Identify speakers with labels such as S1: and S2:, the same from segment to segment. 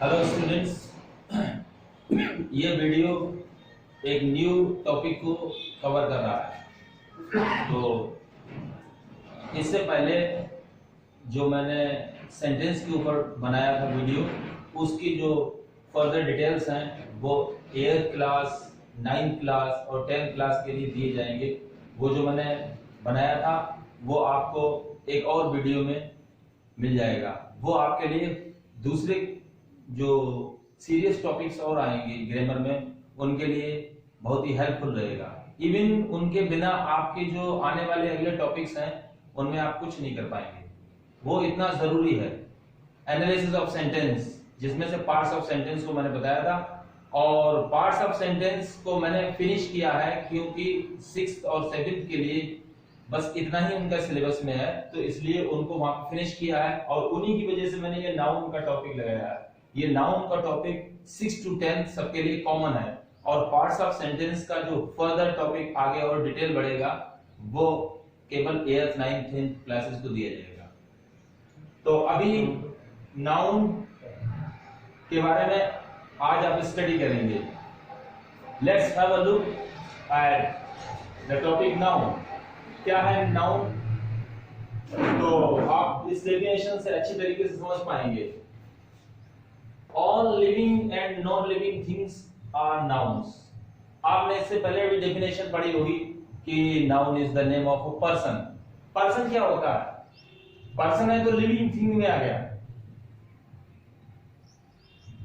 S1: Hello students, ये video एक new topic को कवर कर रहा है। तो इससे पहले जो मैंने सेंटेंस के ऊपर बनाया था वीडियो, उसकी जो फर्दर डिटेल्स हैं वो 8th क्लास, 9th क्लास और 10th क्लास के लिए दिए जाएंगे। वो जो मैंने बनाया था वो आपको एक और वीडियो में मिल जाएगा। वो आपके लिए दूसरे जो सीरियस टॉपिक्स और आएंगे ग्रामर में, उनके लिए बहुत ही हेल्पफुल रहेगा। इवन उनके बिना आपके जो आने वाले अगले टॉपिक्स हैं उनमें आप कुछ नहीं कर पाएंगे। वो इतना जरूरी है। एनालिसिस ऑफ सेंटेंस, जिसमें से पार्ट्स ऑफ सेंटेंस को मैंने बताया था, और पार्ट्स ऑफ सेंटेंस को मैंने फिनिश किया है क्योंकि 6th और 7th के लिए बस इतना ही उनका सिलेबस में है, तो इसलिए उनको वहां पे फिनिश किया है। और उन्हीं की वजह से मैंने ये नाउन का टॉपिक लगाया है। ये नाउन का टॉपिक 6 to 10 सबके लिए कॉमन है, और पार्ट्स ऑफ सेंटेंस का जो फर्दर टॉपिक आगे और डिटेल बढ़ेगा वो केवल 8th, 9th, 10th क्लासेस को दिया जाएगा। तो अभी नाउन के बारे में आज आप स्टडी करेंगे। Let's have a look at the topic noun. क्या है नाउन? तो आप इस डेफिनेशन से अच्छी तरीके से समझ पाएंगे। All living and non-living things are nouns. आपने इससे पहले भी डेफिनेशन पढ़ी होगी कि noun is the name of a person. Person क्या होता है? पर्सन है तो लिविंग थिंग में आ गया।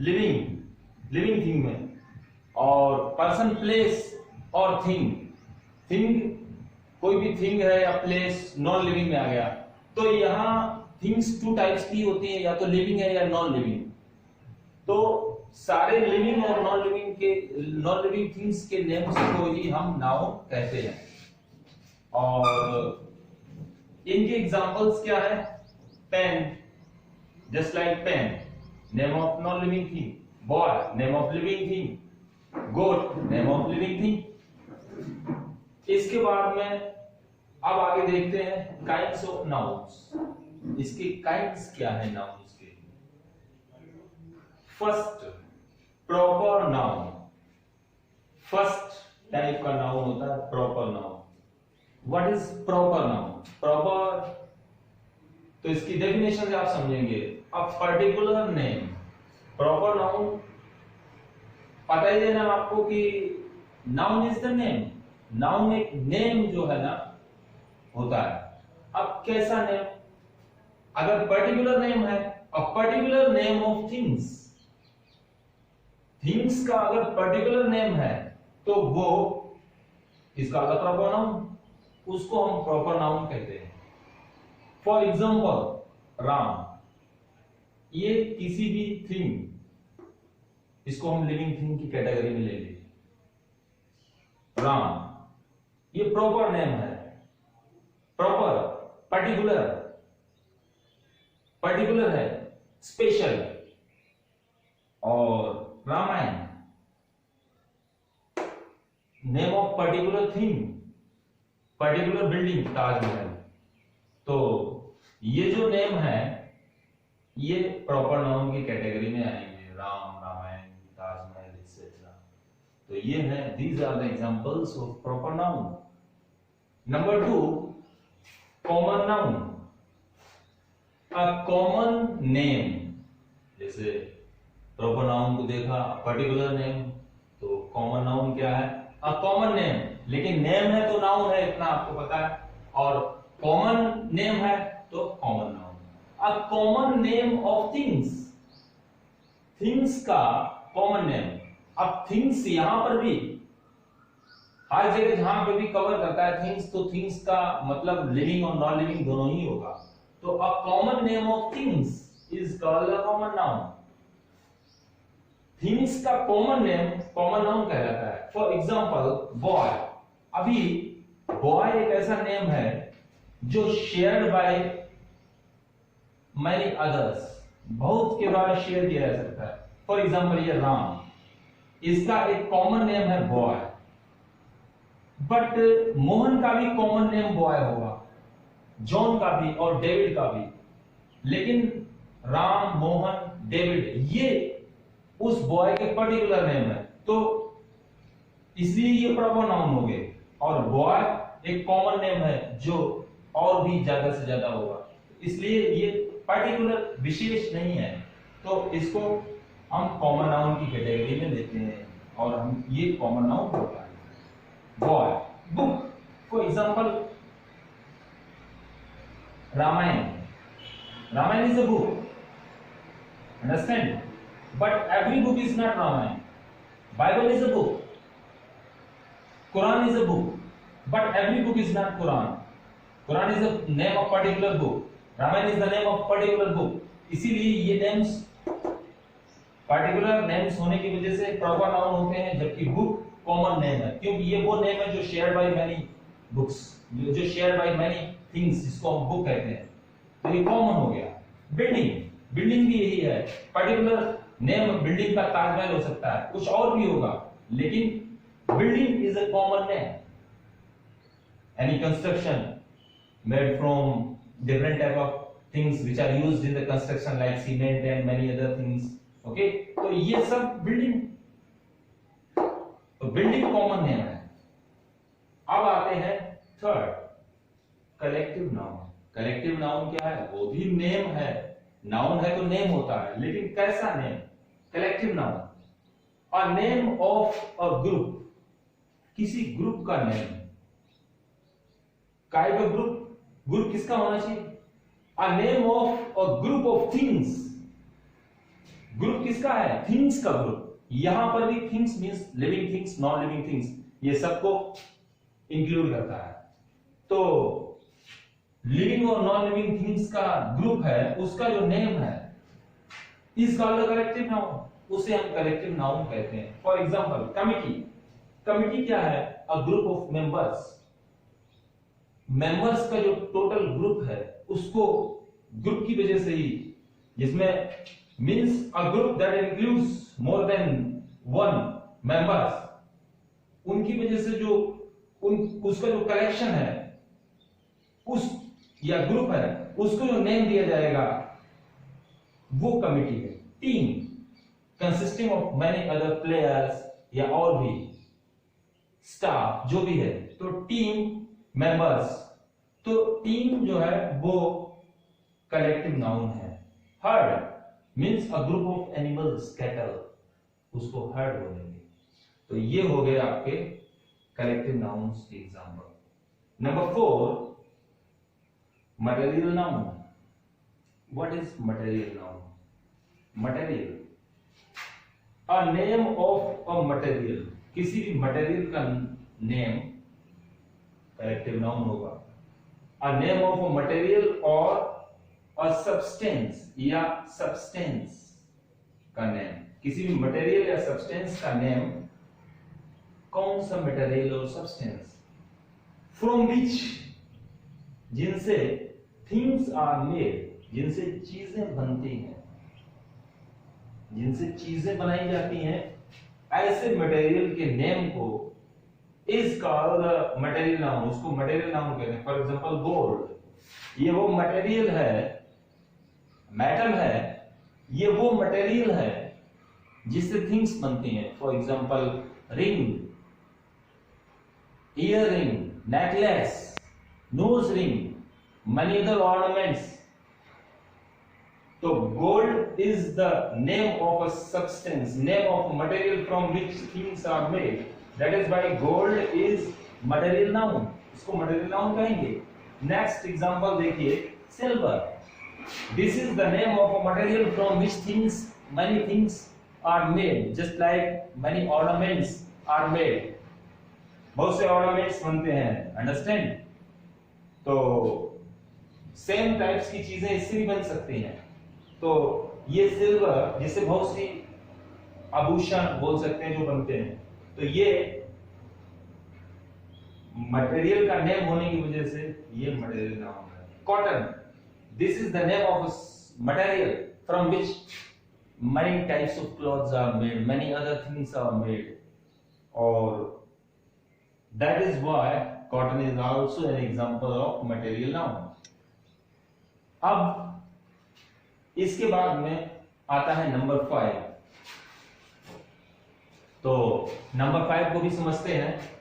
S1: लिविंग थिंग में, और पर्सन, प्लेस और थिंग कोई भी थिंग है या प्लेस नॉन लिविंग में आ गया। तो यहाँ थिंग्स टू टाइप्स की होती है, या तो लिविंग है या नॉन लिविंग। तो सारे लिविंग और नॉन लिविंग थिंग्स के नेम्स को ही हम नाउन कहते हैं। और इनके एग्जांपल्स क्या है? Pen, just like pen, name of non living thing. Boy, name of living thing. Goat, name of living thing. इसके बाद में अब आगे देखते हैं काइंड्स ऑफ नाउन्स। इसके काइंड्स क्या है नाउन्स के? First, proper noun. First type का नाउन होता है proper noun. What is proper noun? Proper, तो इसकी डेफिनेशन से आप समझेंगे। A particular name. Proper noun पता ही है ना आपको कि noun is the name. Noun एक नेम जो है ना होता है। अब कैसा नेम? अगर पर्टिकुलर नेम है, अ particular name of things. Things का अगर पर्टिकुलर नेम है तो वो इसका अगर प्रॉपर नाउन, उसको हम प्रॉपर नाउन कहते हैं। फॉर एग्जांपल राम, ये किसी भी थिंग, इसको हम लिविंग थिंग की कैटेगरी में ले लेंगे। राम ये प्रॉपर नेम है। प्रॉपर, पर्टिकुलर है, स्पेशल। और Ramayan, name of particular thing, particular building, Taj Mahal. तो ये जो नेम है ये प्रॉपर नाउन की कैटेगरी में आएंगे। राम, रामायण, ताजमहल, एक्सेट्रा। तो ये है, these are the examples of proper noun. Number 2, common noun. A common name, जैसे प्रॉपर नाउन को देखा, पर्टिकुलर नेम, तो कॉमन नाउन क्या है? A common name. लेकिन नेम है तो नाउन है, इतना आपको पता है। और कॉमन नेम है तो common noun. A common name of things. Things का कॉमन नेम। अब थिंग्स यहां पर भी, हर जगह जहां पे भी कवर करता है थिंग्स, तो थिंग्स का मतलब लिविंग और नॉन लिविंग दोनों ही होगा। तो अ common name of things is called a common noun. Things का कॉमन नेम कॉमन नाउन कहलाता है। For example boy. अभी बॉय एक ऐसा नेम है जो शेयर्ड बाय मैनी अदर्स, बहुत के द्वारा शेयर किया जा सकता है। फॉर एग्जांपल ये राम, इसका एक कॉमन नेम है बॉय। बट मोहन का भी कॉमन नेम बॉय होगा, जॉन का भी और डेविड का भी। लेकिन राम, मोहन, डेविड, ये उस बॉय के पर्टिकुलर नेम है, तो इसलिए ये प्रॉपर नाउन हो गए। और बॉय एक कॉमन नेम है जो और भी ज्यादा से ज्यादा होगा, इसलिए ये पर्टिकुलर विशेष नहीं है, तो इसको हम कॉमन नाउन की कैटेगरी में लेते हैं और हम ये कॉमन नाउन होता है। Boy, book, for example Ramayana, Ramayana is a book, understand, but every book is not Ramayana. Bible is a book, Quran is a book, but every book is not Quran. Quran is the name of particular book, Ramayana is the name of particular book. इसीलिए ये names particular names होने की वजह से proper noun होते हैं, जबकि book common name है, क्योंकि ये वो नेम है जो शेयर्ड बाय मेनी बुक्स, जो शेयर्ड बाय मेनी थिंग्स, जिसको हम बुक कहते हैं, तो ये कॉमन हो गया। बिल्डिंग, बिल्डिंग भी यही है, पर्टिकुलर नेम बिल्डिंग का ताजमहल हो सकता है, कुछ और भी होगा, लेकिन building is a common name. Any construction made from different type of things which are used in the construction like cement and many other things, okay, तो ये सब बिल्डिंग, तो बिल्डिंग कॉमन नेम है। अब आते हैं third, collective noun. Collective noun क्या है? वो भी नेम है, नाउन है तो नेम होता है, लेकिन कैसा name? Collective noun, a name of a group, किसी ग्रुप का नेम। काय का ग्रुप? ग्रुप किसका होना चाहिए? A name of a group of things. Group किसका है? थिंग्स का ग्रुप। यहां पर भी things means living things, non living things, ये सबको इंक्लूड करता है। तो लिविंग और नॉन लिविंग थिंग्स का ग्रुप है, उसका जो नेम है इज कॉल्ड कलेक्टिव नाउन, उसे हम कलेक्टिव नाउन कहते हैं। फॉर एग्जांपल कमिटी, कमिटी क्या है? A group of members, members का जो टोटल ग्रुप है उसको ग्रुप की वजह से ही, जिसमें means a group that includes more than one members, उनकी वजह से जो उसका जो कलेक्शन है उस या ग्रुप है उसको जो नेम दिया जाएगा वो कमिटी है। Team consisting of many other players या और भी स्टाफ जो भी है, तो टीम मेंबर्स, तो टीम जो है वो कलेक्टिव नाउन है। Heard means a group of animals, cattle, उसको हर्ड बोलेंगे। तो ये हो गए आपके कलेक्टिव नाउन्स के example. Number 4, material noun. What is material noun? Material, a name of a material, किसी भी मटेरियल का नेम कलेक्टिव नाउन होगा। A name of a material or a substance या substance का नेम, किसी भी मटेरियल या सब्सटेंस का नेम, कौन सा मटेरियल और सब्सटेंस? फ्रॉम विच, जिनसे थिंग्स आर मेड, जिनसे चीजें बनती हैं, जिनसे चीजें बनाई जाती हैं, ऐसे मटेरियल के नेम को इज कॉल्ड मटेरियल नाउन, उसको मटेरियल नाउन कहते हैं। फॉर एग्जांपल गोल्ड, ये वो मटेरियल है, मेटल है, ये वो मटेरियल है जिससे थिंग्स बनती हैं। For example ring, earring, necklace, nose ring, many other ornaments. तो gold is the name of a substance, name of material from which things are made, that is why gold is material noun, इसको material noun कहेंगे। Next example देखिए, silver, this is the name of a material from which things, many things are made, just like many ornaments are made, बहुत से ornaments बनते हैं, understand? तो same types की चीजें इससे भी बन सकती हैं। तो ये सिल्वर, जिससे बहुत सी आभूषण बोल सकते हैं जो बनते हैं, तो ये मटेरियल का नेम होने की वजह से ये मटेरियल नाउन है। Cotton, this is the name of material from which many types of clothes are made, many other things are made, और that is why cotton is also an example of material noun. अब इसके बाद में आता है number 5, तो number 5 को भी समझते हैं।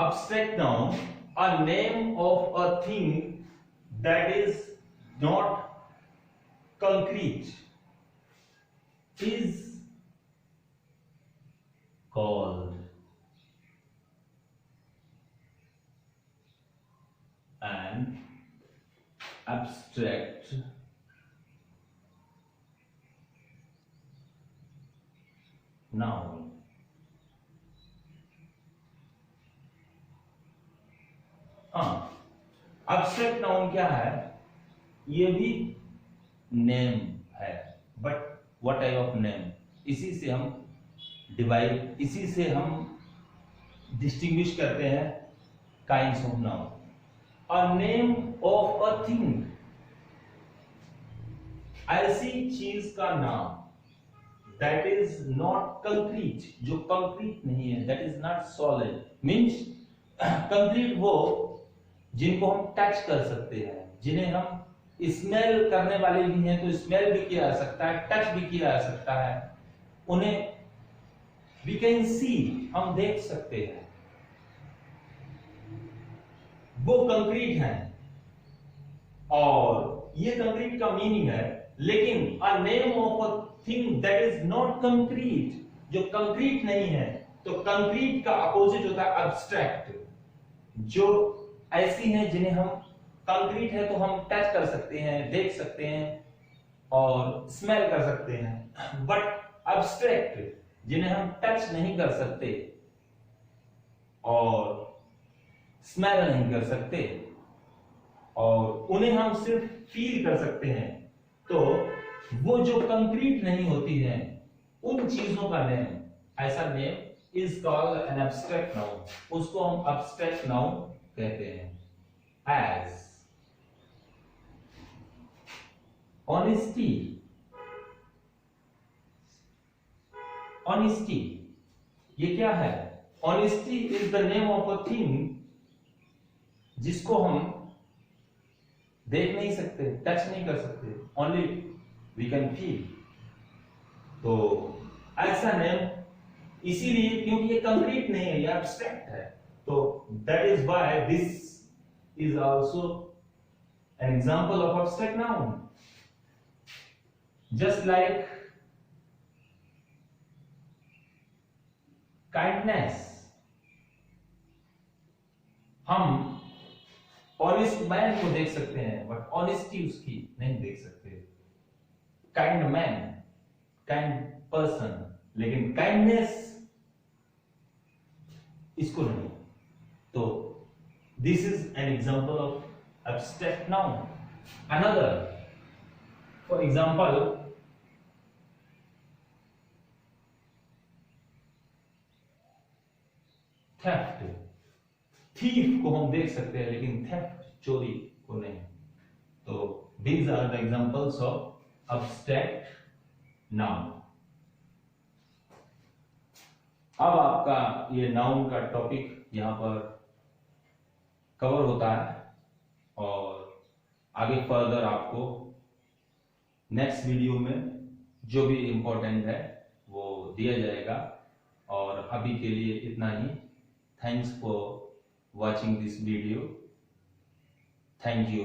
S1: Abstract noun, a name of a thing that is not concrete, is called an abstract noun. हाँ, एब्स्ट्रैक्ट नाउन क्या है? ये भी नेम है, but what type of name? इसी से हम डिस्टिंग्विश करते हैं kinds of noun. A name of a thing, ऐसी चीज का नाम, दैट इज नॉट कंक्रीट, जो कंक्रीट नहीं है, that is not solid. Means concrete वो जिनको हम टच कर सकते हैं, जिन्हें हम स्मेल करने वाले भी हैं तो स्मेल भी किया जा सकता है, टच भी किया जा सकता है, उन्हें वी कैन सी, हम देख सकते हैं, वो कंक्रीट है। और ये कंक्रीट का मीनिंग है। लेकिन a name of a thing that is not concrete, जो कंक्रीट नहीं है, तो कंक्रीट का अपोजिट होता है एब्स्ट्रैक्ट, जो ऐसी हैं जिन्हें हम, कंक्रीट है तो हम टच कर सकते हैं, देख सकते हैं और स्मेल कर सकते हैं, बट एब्स्ट्रैक्ट जिन्हें हम टच नहीं कर सकते और स्मेल नहीं कर सकते और उन्हें हम सिर्फ फील कर सकते हैं, तो वो जो कंक्रीट नहीं होती है, उन चीजों का नेम, ऐसा name is called an abstract noun, उसको हम एब्स्ट्रैक्ट नाउन कहते हैं। एज ऑनेस्टी, ऑनेस्टी ये क्या है? Honesty is the name of a thing जिसको हम देख नहीं सकते, टच नहीं कर सकते, ओनली वी कैन फील। तो ऐसा नेम इसीलिए क्योंकि ये कंक्रीट नहीं है, ये एब्स्ट्रैक्ट है, तो that is why this is also an example of abstract noun. Just like kindness, हम ऑनेस्ट मैन को देख सकते हैं बट ऑनेस्टी उसकी नहीं देख सकते। काइंड मैन, काइंड पर्सन, लेकिन काइंडनेस इसको नहीं। तो this is an example of abstract noun. Another, for example, theft, thief को हम देख सकते हैं लेकिन थेफ्ट, चोरी को नहीं। तो these are the examples of abstract noun। अब आपका ये नाउन का टॉपिक यहां पर कवर होता है और आगे फर्दर आपको नेक्स्ट वीडियो में जो भी इम्पोर्टेंट है वो दिया जाएगा। और अभी के लिए इतना ही। Thanks for watching this video. Thank you.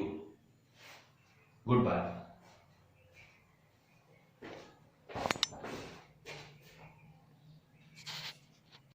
S1: Good bye.